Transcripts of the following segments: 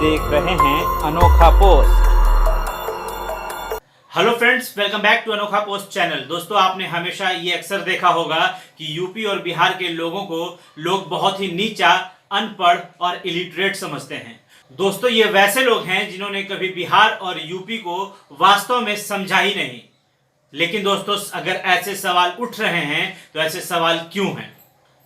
देख रहे हैं Anokha Post. Hello friends, welcome back to Anokha Post channel. दोस्तों, आपने हमेशा ये अक्सर देखा होगा कि यूपी और बिहार के लोगों को लोग बहुत ही नीचा, अनपढ़ और इलिटरेट समझते हैं। दोस्तों, ये वैसे लोग हैं जिन्होंने कभी बिहार और यूपी को वास्तव में समझा ही नहीं। लेकिन दोस्तों, अगर ऐसे सवाल उठ रहे हैं तो ऐसे सवाल क्यों हैं?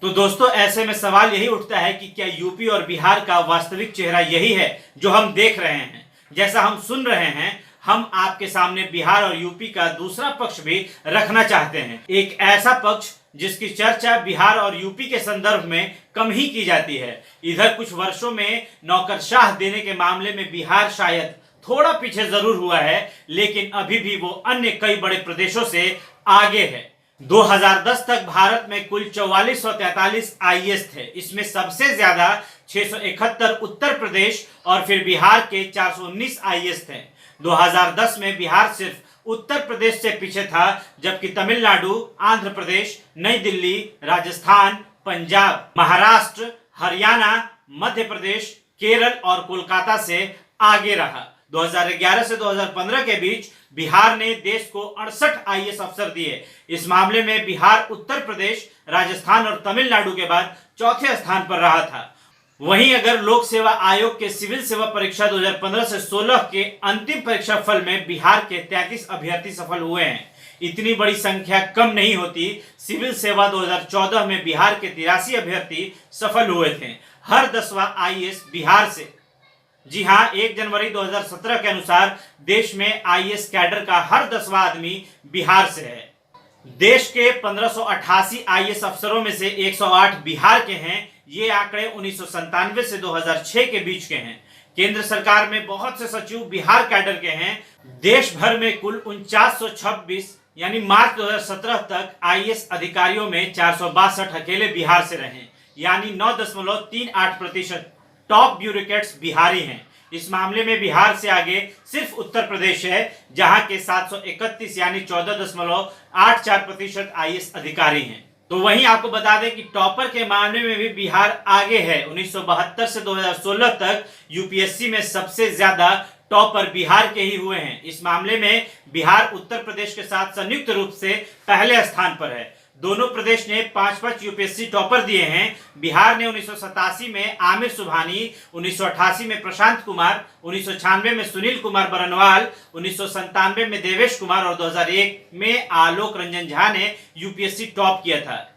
तो दोस्तों, ऐसे में सवाल यही उठता है कि क्या यूपी और बिहार का वास्तविक चेहरा यही है जो हम देख रहे हैं, जैसा हम सुन रहे हैं? हम आपके सामने बिहार और यूपी का दूसरा पक्ष भी रखना चाहते हैं, एक ऐसा पक्ष जिसकी चर्चा बिहार और यूपी के संदर्भ में कम ही की जाती है। इधर कुछ वर्षों में नौकरशाह देने के मामले में बिहार शायद थोड़ा पीछे जरूर हुआ है, लेकिन अभी भी वो अन्य कई बड़े प्रदेशों से आगे है। 2010 तक भारत में कुल 4443 आईएएस थे। इसमें सबसे ज्यादा 671 उत्तर प्रदेश और फिर बिहार के 419 आईएएस थे। 2010 में बिहार सिर्फ उत्तर प्रदेश से पीछे था, जबकि तमिलनाडु, आंध्र प्रदेश, नई दिल्ली, राजस्थान, पंजाब, महाराष्ट्र, हरियाणा, मध्य प्रदेश, केरल और कोलकाता से आगे रहा। 2011 से 2015 के बीच बिहार ने देश को 68 आईएएस अफसर दिए। इस मामले में बिहार उत्तर प्रदेश, राजस्थान और तमिलनाडु के बाद चौथे स्थान पर रहा था। वहीं अगर लोक सेवा आयोग के सिविल सेवा परीक्षा 2015 से 16 के अंतिम परीक्षा फल में बिहार के 33 अभ्यर्थी सफल हुए हैं। इतनी बड़ी संख्या कम नहीं होती। सिविल सेवा 2014 में बिहार के 83 अभ्यर्थी सफल हुए थे, हर 10वां आईएएस बिहार से। जी हां, 1 जनवरी 2017 के अनुसार देश में आईएएस कैडर का हर 10वां आदमी बिहार से है। देश के 1588 आईएएस अफसरों में से 108 बिहार के हैं। ये आंकड़े 1997 से 2006 के बीच के हैं। केंद्र सरकार में बहुत से सचिव बिहार कैडर के हैं। देश भर में कुल 4926 यानी मार्च 2017 तक आईएएस अधिकारियों में 462 अकेले बिहार से रहे, यानी 9.38% टॉप ब्यूरोक्रेट्स बिहारी हैं। इस मामले में बिहार से आगे सिर्फ उत्तर प्रदेश है, जहां के 731 यानी 14.84% आईएएस अधिकारी हैं। तो वहीं आपको बता दें कि टॉपर के मामले में भी बिहार आगे है। 1972 से 2016 तक यूपीएससी में सबसे ज्यादा टॉपर बिहार के ही हुए हैं। इस मामले में बिहार उत्तर प्रदेश के साथ संयुक्त रूप से पहले स्थान पर है। दोनों प्रदेश ने 5-5 यूपीएससी टॉपर दिए हैं। बिहार ने 1987 में आमिर सुबहानी, 1988 में प्रशांत कुमार, 1996 में सुनील कुमार बरनवाल, 1997 में देवेश कुमार और 2001 में आलोक रंजन झा ने यूपीएससी टॉप किया था।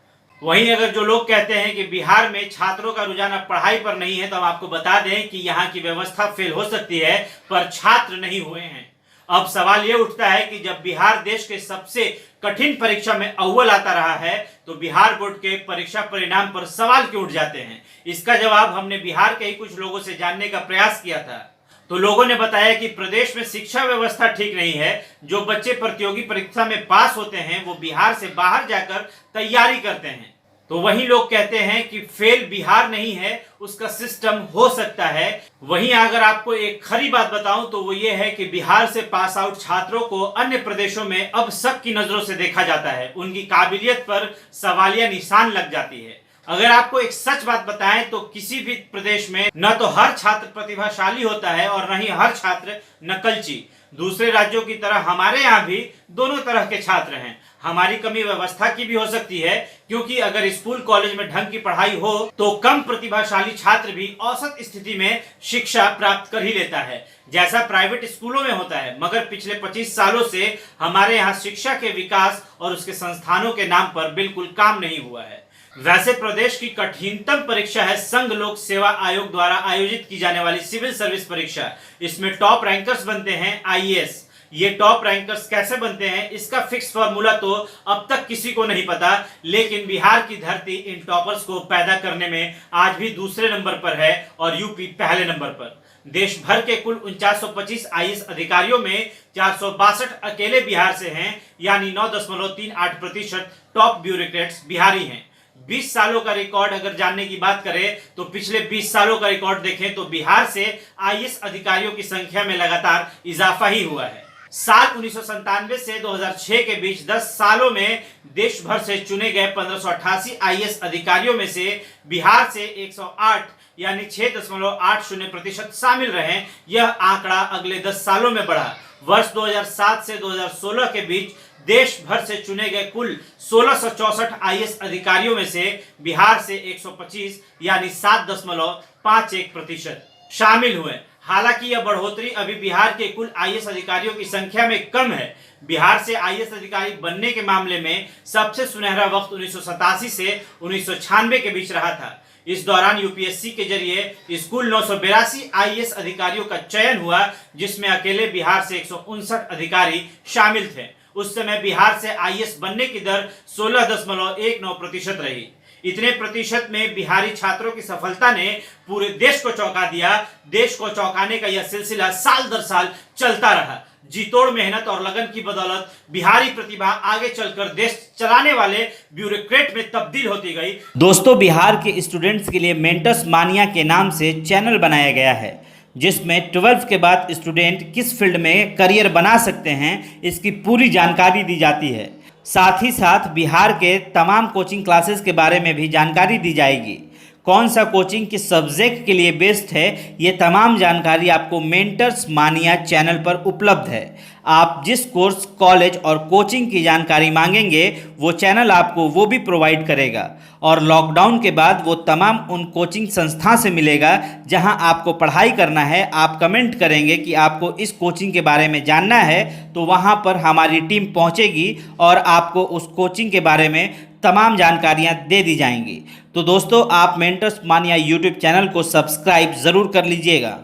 वहीं अगर जो लोग कहते हैं कि बिहार में छात्रों का रुझान अब पढ़ाई पर नहीं है, तो हम आपको बता दें कि यहाँ की व्यवस्था फेल हो सकती है, पर छात्र नहीं हुए हैं। अब सवाल यह उठता है कि जब बिहार देश के सबसे कठिन परीक्षा में अव्वल आता रहा है, तो बिहार बोर्ड के परीक्षा परिणाम पर सवाल क्यों उठ जाते हैं? इसका जवाब हमने बिहार के ही कुछ लोगों से जानने का प्रयास किया था। तो लोगों ने बताया कि प्रदेश में शिक्षा व्यवस्था ठीक नहीं है। जो बच्चे प्रतियोगी परीक्षा में पास होते हैं, वो बिहार से बाहर जाकर तैयारी करते हैं। तो वही लोग कहते हैं कि फेल बिहार नहीं है, उसका सिस्टम हो सकता है। वहीं अगर आपको एक खरी बात बताऊं तो वो ये है कि बिहार से पास आउट छात्रों को अन्य प्रदेशों में अब शक की नजरों से देखा जाता है। उनकी काबिलियत पर सवालिया निशान लग जाती है। अगर आपको एक सच बात बताएं तो किसी भी प्रदेश में न तो हर छात्र प्रतिभाशाली होता है और न ही हर छात्र नकलची। दूसरे राज्यों की तरह हमारे यहाँ भी दोनों तरह के छात्र हैं। हमारी कमी व्यवस्था की भी हो सकती है, क्योंकि अगर स्कूल कॉलेज में ढंग की पढ़ाई हो तो कम प्रतिभाशाली छात्र भी औसत स्थिति में शिक्षा प्राप्त कर ही लेता है, जैसा प्राइवेट स्कूलों में होता है। मगर पिछले 25 सालों से हमारे यहाँ शिक्षा के विकास और उसके संस्थानों के नाम पर बिल्कुल काम नहीं हुआ है। वैसे प्रदेश की कठिनतम परीक्षा है संघ लोक सेवा आयोग द्वारा आयोजित की जाने वाली सिविल सर्विस परीक्षा। इसमें टॉप रैंकर्स बनते हैं आईएएस। ये टॉप रैंकर्स कैसे बनते हैं, इसका फिक्स फॉर्मूला तो अब तक किसी को नहीं पता, लेकिन बिहार की धरती इन टॉपर्स को पैदा करने में आज भी दूसरे नंबर पर है और यूपी पहले नंबर पर। देश भर के कुल 4925 आईएएस अधिकारियों में 462 अकेले बिहार से हैं, यानी 9.38% टॉप ब्यूरोक्रेट्स बिहारी हैं। 20 सालों का रिकॉर्ड अगर जानने की बात करें तो पिछले 20 सालों का रिकॉर्ड देखें तो बिहार से आईएएस अधिकारियों की संख्या में लगातार इजाफा ही हुआ है। साल 1997 से 2006 के बीच 10 सालों में देश भर से चुने गए 1588 आईएएस अधिकारियों में से बिहार से 108 यानी 6.80% शामिल रहे। यह आंकड़ा अगले 10 सालों में बढ़ा। वर्ष 2007 से 2016 के बीच देश भर से चुने गए कुल 1664 आईएएस अधिकारियों में से बिहार से 125 यानी 7.51% शामिल हुए। हालांकि यह बढ़ोतरी अभी बिहार के कुल आईएएस अधिकारियों की संख्या में कम है। बिहार से आईएएस अधिकारी बनने के मामले में सबसे सुनहरा वक्त 1987 से 1996 के बीच रहा था। इस दौरान यूपीएससी के जरिए स्कूल 982 आईएएस अधिकारियों का चयन हुआ, जिसमें अकेले बिहार से 159 अधिकारी शामिल थे। उस समय बिहार से आईएएस बनने की दर 16.19% रही। इतने प्रतिशत में बिहारी छात्रों की सफलता ने पूरे देश को चौंका दिया। देश को चौंकाने का यह सिलसिला साल दर साल चलता रहा। जीतोड़ मेहनत और लगन की बदौलत बिहारी प्रतिभा आगे चलकर देश चलाने वाले ब्यूरोक्रेट में तब्दील होती गई। दोस्तों, बिहार के स्टूडेंट्स के लिए मेंटर्स मानिया के नाम से चैनल बनाया गया है, जिसमें 12th के बाद स्टूडेंट किस फील्ड में करियर बना सकते हैं, इसकी पूरी जानकारी दी जाती है। साथ ही साथ बिहार के तमाम कोचिंग क्लासेस के बारे में भी जानकारी दी जाएगी। कौन सा कोचिंग किस सब्जेक्ट के लिए बेस्ट है, ये तमाम जानकारी आपको मेंटर्स मानिया चैनल पर उपलब्ध है। आप जिस कोर्स, कॉलेज और कोचिंग की जानकारी मांगेंगे वो चैनल आपको वो भी प्रोवाइड करेगा। और लॉकडाउन के बाद वो तमाम उन कोचिंग संस्था से मिलेगा जहां आपको पढ़ाई करना है। आप कमेंट करेंगे कि आपको इस कोचिंग के बारे में जानना है, तो वहां पर हमारी टीम पहुंचेगी और आपको उस कोचिंग के बारे में तमाम जानकारियां दे दी जाएंगी। तो दोस्तों, आप मेंटर्स मानिया यूट्यूब चैनल को सब्सक्राइब ज़रूर कर लीजिएगा।